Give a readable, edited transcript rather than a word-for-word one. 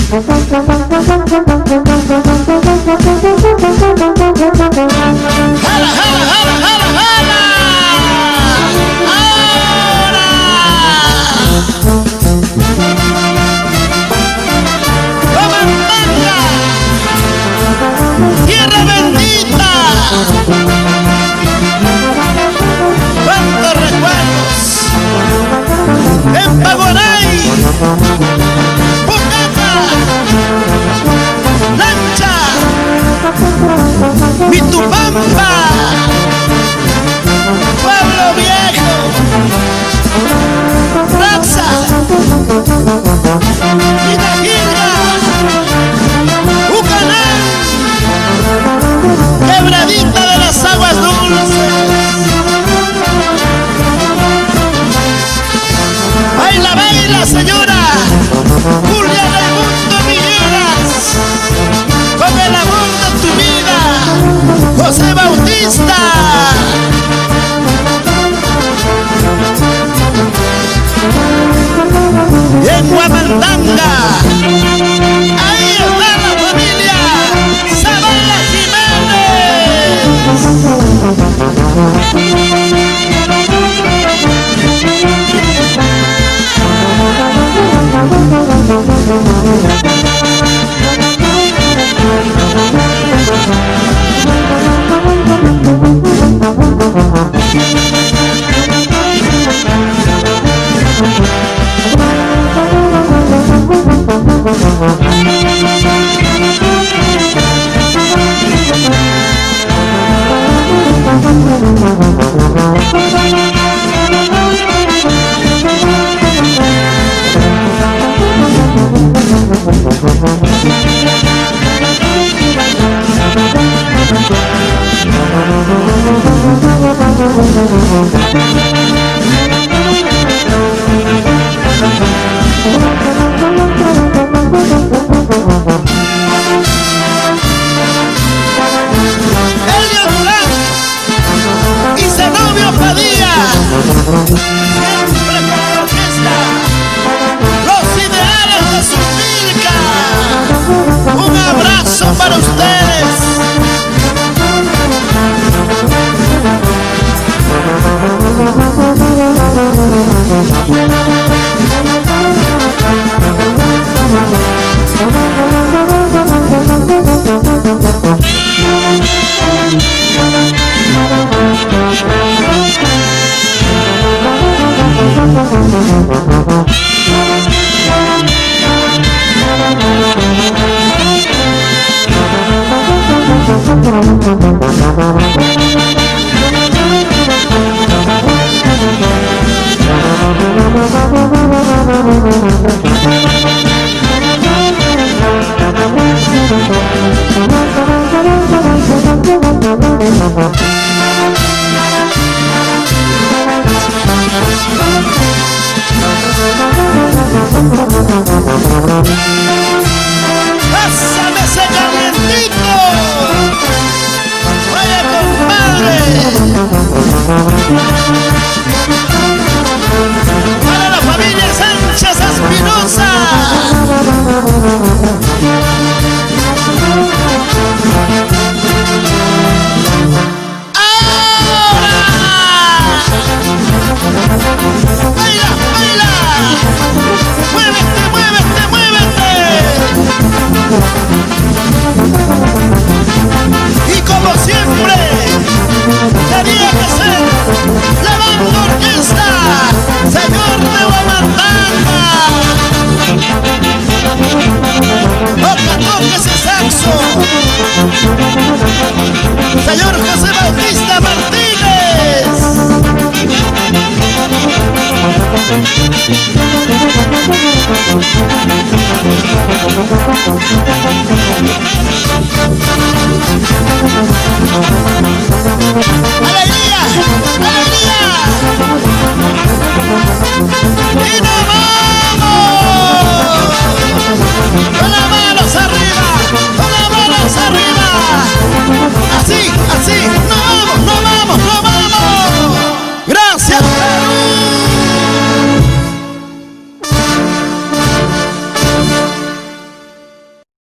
¡Jala, jala, jala, jala, jala! ¡Ahora! ¡Comandanga! ¡Tierra bendita! ¡Cuántos recuerdos! ¡En Pagonay! ¡Pucata! ¡Lancha! ¡Mitupampa! ¡Pueblo Viejo! ¡Raxa! ¡Itagirga! ¡Ucanán! ¡Quebradita de las Aguas Dulces! ¡Baila, baila, señora! ¡Julia Raimundo Villegas! ¡Con el amor de tu vida! ¡José Bautista! Y en Guamandanga, ahí está la familia Zavala ¡Pásame ese calientito! ¡Vaya, compadre! ¡Para la familia Sánchez Espinosa! ¡Ahora! ¡Baila, baila! ¡Muévete, muévete, muévete! Y como siempre, tenía que ser la banda orquesta, señor de Guamandanga. Toca, toca ese saxo, señor José Bautista Martínez.